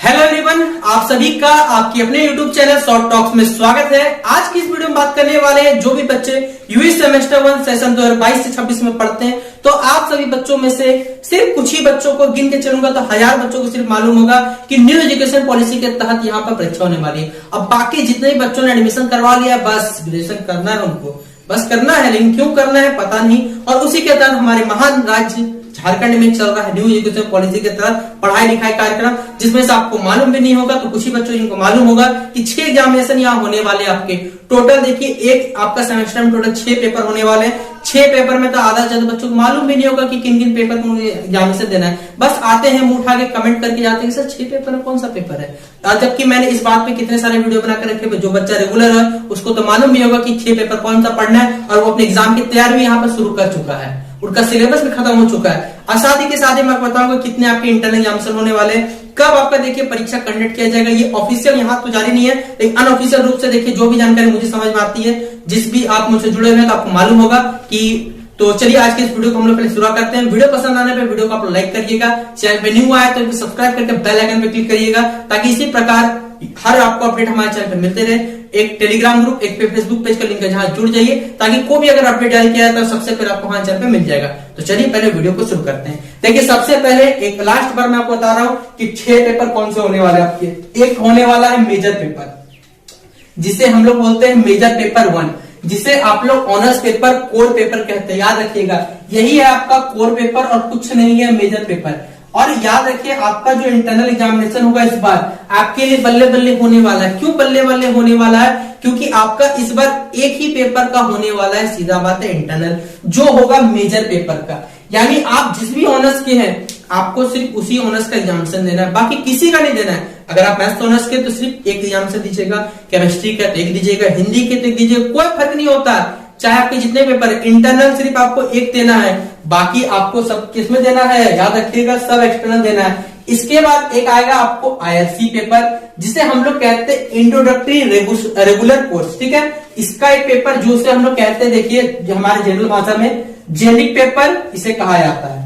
Hello everyone, आप सभी का आपके अपने YouTube चैनल शॉर्ट टॉक्स में स्वागत है। आज की इस वीडियो में बात करने वाले हैं जो भी बच्चे यूएस सेमेस्टर 1 सेशन 2022 से 26 में पढ़ते हैं, तो आप सभी बच्चों में से सिर्फ कुछ ही बच्चों को गिन के चलूंगा तो 1000 बच्चों को सिर्फ मालूम होगा कि न्यू एजुकेशन पॉलिसी के तहत यहाँ पर परीक्षा होने वाली है। अब बाकी जितने भी बच्चों ने एडमिशन करवा लिया, बस ग्रेजुएशन करना है, उनको बस करना है, लेकिन क्यों करना है पता नहीं। और उसी के तहत हमारे महान राज्य झारखंड में चल रहा है न्यू एजुकेशन पॉलिसी के तहत पढ़ाई लिखाई कार्यक्रम, जिसमें से आपको मालूम भी नहीं होगा तो कुछ ही बच्चों जिनको मालूम होगा कि 6 एग्जामिनेशन यहाँ होने वाले आपके। टोटल देखिए, एक आपका सेमेस्टर में टोटल 6 पेपर होने वाले हैं। 6 पेपर में तो आधा ज्यादा बच्चों को मालूम भी नहीं होगा कि किन किन पेपर को एग्जामिनेशन देना है। बस आते हैं मुंह उठा के कमेंट करके जाते हैं सर 6 पेपर में कौन सा पेपर है, जबकि मैंने इस बात पे कितने सारे वीडियो बनाकर रखे। जो बच्चा रेगुलर है उसको तो मालूम भी होगा कि 6 पेपर कौन सा पढ़ना है, और वो अपने एग्जाम की तैयारी भी यहाँ पर शुरू कर चुका है, उनका सिलेबस भी खत्म हो चुका है। और साथ ही के साथ मैं बताऊंगा कितने आपके इंटरनल एग्जामिनेशन होने वाले हैं, कब आपका देखिए परीक्षा कंडक्ट किया जाएगा। ये ऑफिशियल यहाँ तो जारी नहीं है, लेकिन अनऑफिशियल रूप से देखिए जो भी जानकारी मुझे समझ में आती है, जिस भी आप मुझसे जुड़े हुए हैं तो आपको मालूम होगा कि। तो चलिए आज के इस वीडियो को हम लोग पहले शुरू करते हैं। वीडियो पसंद आने पे वीडियो को आप लोग लाइक करिएगा, चैनल पे न्यू आए तो सब्सक्राइब करके बेल आइकन पे क्लिक करिएगा, ताकि इसी प्रकार हर आपको अपडेट हमारे चैनल पे मिलते रहे। एक टेलीग्राम ग्रुप, एक फेसबुक पेज का लिंक है जहां जुड़ जाइए, ताकि कोई भी अगर अपडेट जारी किया जाए तो सबसे पहले आपको हमारे चैनल पे मिल जाएगा। तो चलिए पहले वीडियो को शुरू करते हैं। देखिए सबसे पहले एक लास्ट बार मैं आपको बता रहा हूं कि 6 पेपर कौन से होने वाले आपके। एक होने वाला है मेजर पेपर, जिसे हम लोग बोलते हैं मेजर पेपर 1, जिसे आप लोग ऑनर्स पेपर कोर पेपर कहते हैं। याद रखिएगा, यही है आपका कोर पेपर और कुछ नहीं है मेजर पेपर। और याद रखिए, आपका जो इंटरनल एग्जामिनेशन होगा इस बार आपके लिए बल्ले बल्ले होने वाला है। क्यों बल्ले बल्ले होने वाला है? क्योंकि आपका इस बार एक ही पेपर का होने वाला है, सीधा बात है, इंटरनल, जो होगा मेजर पेपर का। यानी आप जिस भी ऑनर्स के हैं आपको सिर्फ उसी ऑनर्स का एग्जामिनेशन देना है, बाकी किसी का नहीं देना है। अगर आप मैथ्स ऑनर्स के तो सिर्फ एक एग्जामिनेशन दीजिएगा, केमिस्ट्री का तो एक दीजिएगा, हिंदी के तो एक दीजिएगा, कोई फर्क नहीं होता। चाहे आपके जितने पेपर है, इंटरनल सिर्फ आपको एक देना है, बाकी आपको सब किसमें देना है, याद रखिएगा, सब एक्सटर्नल देना है। इसके बाद एक आएगा आपको आईआरसी पेपर, जिसे हम लोग कहते हैं इंट्रोडक्टरी रेगुलर कोर्स, ठीक है। इसका एक पेपर जो से हम लोग कहते हैं, देखिए हमारे जनरल भाषा में जेनिक पेपर इसे कहा जाता है।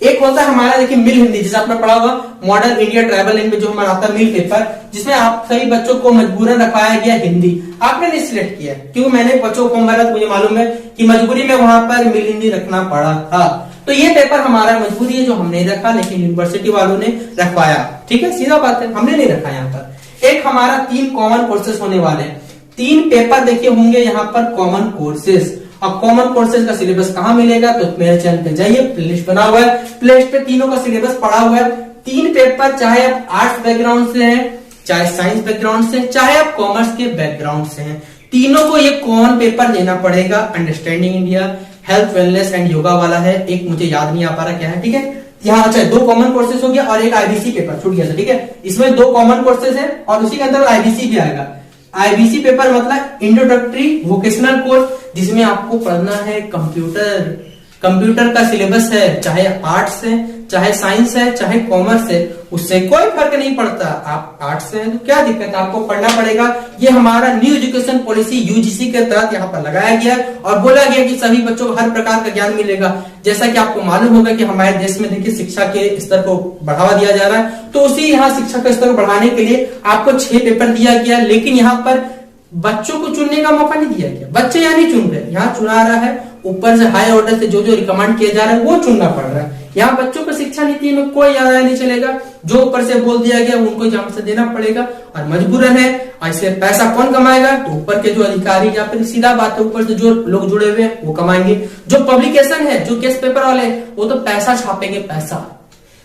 एक होता है हमारा देखिए मिल हिंदी, जिसे आपने पढ़ा होगा मॉडर्न इंडिया ट्राइबल लैंग्वेज, जो हमारा आता है मिल पेपर, जिसमें आप सभी बच्चों को मजबूरन रखवाया गया हिंदी। आपने नहीं सिलेक्ट किया, क्योंकि मैंने बच्चों को भरा, मुझे मालूम है कि मजबूरी में वहां पर मिल हिंदी रखना पड़ा था। तो ये पेपर हमारा मजबूरी है जो हमने रखा, लेकिन यूनिवर्सिटी वालों ने रखवाया, ठीक है, सीधा बात है, हमने नहीं रखा। यहाँ पर एक हमारा 3 कॉमन कोर्सेज होने वाले हैं। 3 पेपर देखिए होंगे यहाँ पर कॉमन कोर्सेज। अब कॉमन कोर्सेज का सिलेबस कहाँ मिलेगा, तो मेरे चैनल पे जाइए, प्लेलिस्ट बना हुआ है, प्लेलिस्ट पे तीनों का सिलेबस पड़ा हुआ है। 3 पेपर, चाहे आप आर्ट्स बैकग्राउंड से हैं, चाहे साइंस बैकग्राउंड से, चाहे आप कॉमर्स के बैकग्राउंड से हैं, तीनों को ये कॉमन पेपर देना पड़ेगा। Understanding India, health wellness and yoga वाला है, एक मुझे याद नहीं आ पा रहा क्या है, ठीक है। यहाँ अच्छा 2 कॉमन कोर्सेज हो गया और एक आईबीसी पेपर छूट गया था, ठीक है। इसमें 2 कॉमन कोर्सेज है और उसी के अंदर आईबीसी भी आएगा। आईबीसी पेपर मतलब इंट्रोडक्टरी वोकेशनल कोर्स, जिसमें आपको पढ़ना है कंप्यूटर। कंप्यूटर का सिलेबस है, चाहे आर्ट्स है, चाहे साइंस है, चाहे कॉमर्स है, उससे कोई फर्क नहीं पड़ता। आप आर्ट्स से हैं तो क्या दिक्कत है, आपको पढ़ना पड़ेगा। ये हमारा न्यू एजुकेशन पॉलिसी यूजीसी के तहत यहाँ पर लगाया गया और बोला गया कि सभी बच्चों को हर प्रकार का ज्ञान मिलेगा। जैसा कि आपको मालूम होगा कि हमारे देश में देखिए शिक्षा के स्तर को बढ़ावा दिया जा रहा है, तो उसी यहाँ शिक्षा के स्तर को बढ़ाने के लिए आपको 6 पेपर दिया गया, लेकिन यहाँ पर बच्चों को चुनने का मौका नहीं दिया गया। बच्चे यहाँ नहीं चुन रहे, यहाँ चुना रहा है ऊपर से हाई ऑर्डर से जो जो रिकमेंड किया जा रहा है वो चुनना पड़ रहा है। यहाँ बच्चों को शिक्षा नीति में कोई ज्यादा नहीं चलेगा, जो ऊपर से बोल दिया गया उनको एग्जाम से देना पड़ेगा और मजबूरन है। ऐसे पैसा कौन कमाएगा, तो ऊपर के जो अधिकारी, या फिर सीधा बात है ऊपर से जो लोग जुड़े हुए हैं वो कमाएंगे। जो पब्लिकेशन है, जो गेस्ट पेपर वाले, वो तो पैसा छापेंगे, पैसा,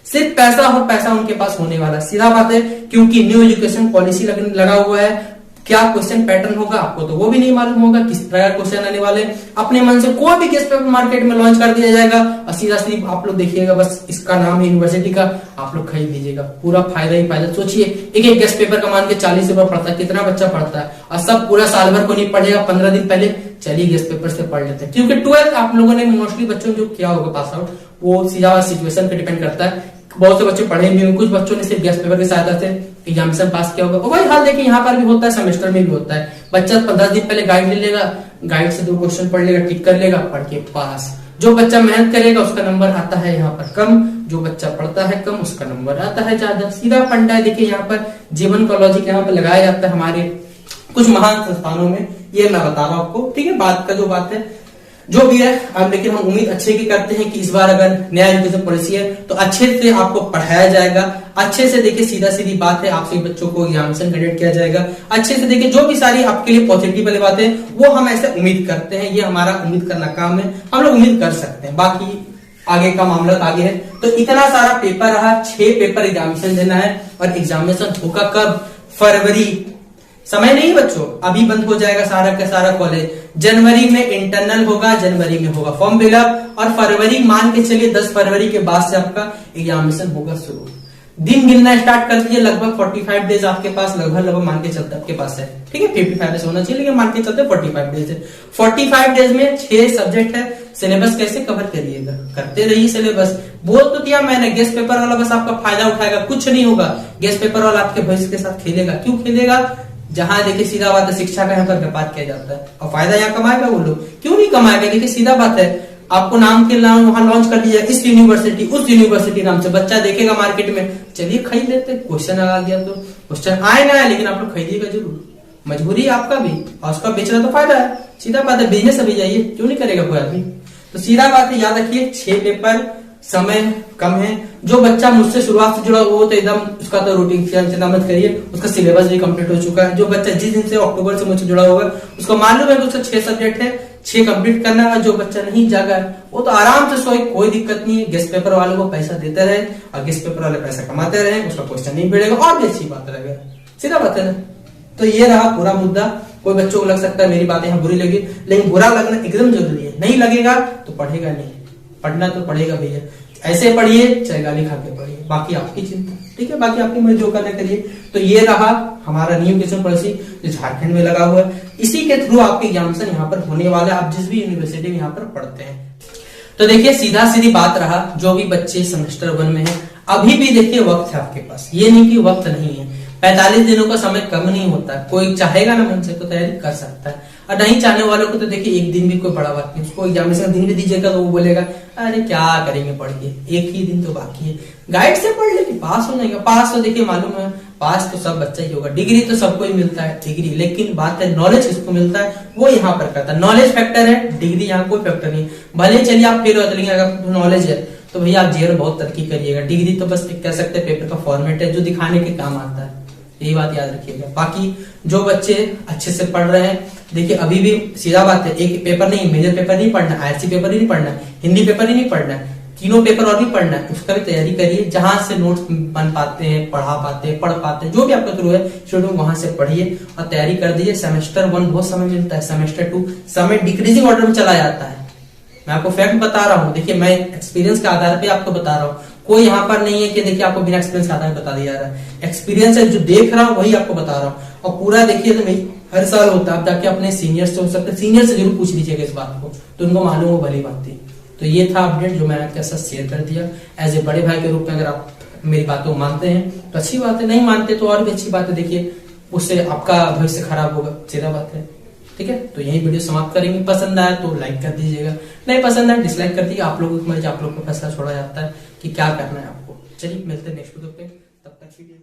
सिर्फ पैसा और पैसा उनके पास होने वाला, सीधा बात है। क्योंकि न्यू एजुकेशन पॉलिसी लगा हुआ है, क्या क्वेश्चन पैटर्न होगा आपको तो वो भी नहीं मालूम होगा, किस प्रकार क्वेश्चन आने वाले। अपने मन से कोई भी गेस्ट पेपर मार्केट में लॉन्च कर दिया जाएगा और सीधा सिर्फ आप लोग देखिएगा, बस इसका नाम है यूनिवर्सिटी का, आप लोग खरीद लीजिएगा, पूरा फायदा ही फायदा। सोचिए एक गेस्ट पेपर का मान के 40 रुपए पड़ता है, कितना बच्चा पढ़ता है, और सब पूरा साल भर को नहीं पढ़ेगा, 15 दिन पहले चलिए गेस्ट पेपर से पढ़ लेते हैं। क्योंकि 12th आप लोगों ने मोस्टली बच्चों जो किया होगा पास आउट, वो सीधा सिचुएशन पे डिपेंड करता है। बहुत से बच्चे पढ़े भी, कुछ बच्चों ने सिर्फ गेस्ट पेपर की सहायता से एग्जामिनेशन पास किया होगा। वही हाल देखिए यहाँ पर भी होता है, सेमेस्टर में भी होता है। बच्चा 15 दिन पहले गाइड ले लेगा, गाइड से 2 क्वेश्चन पढ़ लेगा, टिक कर लेगा, पढ़ के पास। जो बच्चा मेहनत करेगा उसका नंबर आता है यहाँ पर कम, जो बच्चा पढ़ता है कम उसका नंबर आता है ज्यादा। सीधा फंडा है। देखिए यहाँ पर जीवन का लॉजिक यहाँ पर लगाया जाता है हमारे कुछ महान संस्थानों में, ये मैं बता रहा हूं आपको, ठीक है। बात का जो बात है जो भी है अब, लेकिन हम उम्मीद अच्छे की करते हैं कि इस बार अगर नया एजुकेशन पॉलिसी है तो अच्छे से आपको पढ़ाया जाएगा, अच्छे से देखिए सीधा सीधी बात है, आप सभी बच्चों को एग्जामिनेशन कंडक्ट किया जाएगा अच्छे से। देखिए जो भी सारी आपके लिए पॉजिटिव वाली बातें वो हम ऐसे उम्मीद करते हैं, ये हमारा उम्मीद करना काम है, हम लोग उम्मीद कर सकते हैं। बाकी आगे का मामला आगे है। तो इतना सारा पेपर रहा, 6 पेपर एग्जामिनेशन देना है और एग्जामिनेशन होगा कब? फरवरी। समय नहीं बच्चों, अभी बंद हो जाएगा सारा का सारा कॉलेज। जनवरी में इंटरनल होगा, जनवरी में होगा फॉर्म फिलअप और फरवरी मान के चलिए 10 फरवरी के बाद से आपका एग्जामिनेशन होगा शुरू। दिन गिनना स्टार्ट कर दीजिए, लगभग 45 डेज आपके पास लगभग मान के चलते आपके पास है, ठीक है। 55 डेज होना चाहिए लेकिन मान के चलते 45 डेज है। 45 डेज में 6 सब्जेक्ट है। सिलेबस कैसे कवर करिएगा? करते रहिए सिलेबस। बोल तो दिया मैंने, गेस्ट पेपर वाला बस आपका फायदा उठाएगा, कुछ नहीं होगा। गेस्ट पेपर वाला आपके भविष्य के साथ खेलेगा। क्यों खेलेगा? जहां देखिए सीधा बात है, शिक्षा का यहाँ पर व्यापार किया जाता है और फायदा यहाँ कमाएगा वो लोग, क्यों नहीं कमाएगा? देखिए सीधा बात है, आपको नाम के नाम वहां लॉन्च कर दिया, इस यूनिवर्सिटी उस यूनिवर्सिटी नाम से, बच्चा देखेगा मार्केट में, चलिए खरीद लेते। क्वेश्चन आ गया तो क्वेश्चन आए ना आए लेकिन आप लोग खरीदिएगा जरूर, मजबूरी है आपका भी और उसका बेचना तो फायदा है। सीधा बात है, बिजनेस अभी जाइए, क्यों नहीं करेगा कोई आदमी? तो सीधा बात है, याद रखिए 6 पेपर, समय कम है। जो बच्चा मुझसे शुरुआत से जुड़ा वो तो एकदम उसका तो रूटीन चिंता मत करिए, उसका सिलेबस भी कंप्लीट हो चुका है। जो बच्चा जिस दिन से अक्टूबर से मुझसे जुड़ा होगा उसको मालूम है कि उसका 6 सब्जेक्ट है, 6 कंप्लीट करना है। जो बच्चा नहीं जागा है वो तो आराम से सोए, कोई दिक्कत नहीं है। गेस्ट पेपर वालों को पैसा देते रहे और गेस्ट पेपर वाले पैसा कमाते रहे, उसका क्वेश्चन नहीं बढ़ेगा और भी अच्छी बात रहेगा। सीधा बात है ना। तो ये रहा पूरा मुद्दा। कोई बच्चों को लग सकता है मेरी बातें यहाँ बुरी लगी, लेकिन बुरा लगना एकदम जरूरी है। नहीं लगेगा तो पढ़ेगा नहीं, पढ़ना तो पड़ेगा भैया। ऐसे पढ़िए चाहे गाली खा के पढ़िए, बाकी आपकी चिंता, ठीक है। बाकी आपकी मर्जी जो करना करिए। तो ये रहा हमारा न्यू एजुकेशन पॉलिसी जो झारखंड में लगा हुआ है। इसी के थ्रू आपके एग्जामिनेशन यहाँ पर होने वाला है, आप जिस भी यूनिवर्सिटी में यहाँ पर पढ़ते हैं। तो देखिए सीधा सीधी बात रहा, जो भी बच्चे सेमेस्टर 1 में है अभी भी देखिए वक्त है आपके पास, ये नहीं कि वक्त नहीं है। 45 दिनों का समय कम नहीं होता। कोई चाहेगा ना मन से तो तैयारी कर सकता है, और नहीं चाहने वालों को तो देखिए एक दिन भी कोई बड़ा बात नहीं। उसको एग्जामिनेशन दिन भी दीजिएगा तो वो बोलेगा अरे क्या करेंगे पढ़ के, एक ही दिन तो बाकी है, गाइड से पढ़ लेके पास हो जाएगा। पास तो देखिए मालूम है, पास तो सब बच्चा ही होगा। डिग्री तो सबको ही मिलता है डिग्री, लेकिन बात है नॉलेज किसको मिलता है वो यहाँ पर करता है। नॉलेज फैक्टर है, डिग्री यहाँ कोई फैक्टर नहीं। भले चलिए आप फेल होते, लेकिन अगर नॉलेज है तो भैया आप जीवन बहुत तरक्की करिएगा। डिग्री तो बस कह सकते हैं पेपर का फॉर्मेट है जो दिखाने के काम आता है, यही बात याद रखिएगा। बाकी जो बच्चे अच्छे से पढ़ रहे हैं, देखिए अभी भी सीधा बात है, एक पेपर नहीं, मेजर पेपर नहीं पढ़ना, आईआरसी पेपर ही नहीं पढ़ना, हिंदी पेपर ही नहीं पढ़ना, तीनों पेपर और भी पढ़ना है। उसका भी तैयारी करिए, जहां से नोट्स बन पाते हैं, पढ़ा पाते हैं, पढ़ पाते हैं, जो भी आपका थ्रू है स्टूडेंट वहां से पढ़िए और तैयारी कर दीजिए। सेमेस्टर 1 बहुत समय मिलता है, सेमेस्टर 2 समय डिक्रीजिंग ऑर्डर में चला जाता है। मैं आपको फैक्ट बता रहा हूँ, देखिए मैं एक्सपीरियंस के आधार पे आपको बता रहा हूँ। कोई यहाँ पर नहीं है कि देखिए आपको बिना एक्सपीरियंस के आधार पे बता दिया जा रहा है। एक्सपीरियंस है, जो देख रहा हूँ वही आपको बता रहा हूँ। और पूरा देखिए तो नहीं हर साल होता है, आप जाके अपने सीनियर से हो सकते, सीनियर से जरूर पूछ लीजिएगा इस बात को, तो उनको मालूम हो भली बात थी। तो ये था अपडेट जो मैंने आपके साथ शेयर कर दिया। एज ए बड़े भाई के रूप में अगर आप मेरी बातों को मानते हैं तो अच्छी बात है, नहीं मानते तो और भी अच्छी बात है। देखिए उससे आपका भविष्य खराब होगा, सीधा बात है, ठीक है। तो यही वीडियो समाप्त करेंगे। पसंद आया तो लाइक कर दीजिएगा, नहीं पसंद आया डिसलाइक कर दीजिए। आप लोगों की मर्जी, आप लोगों को फैसला छोड़ा जाता है कि क्या करना है आपको। चलिए मिलते हैं नेक्स्ट वीडियो पे, तब तक के लिए।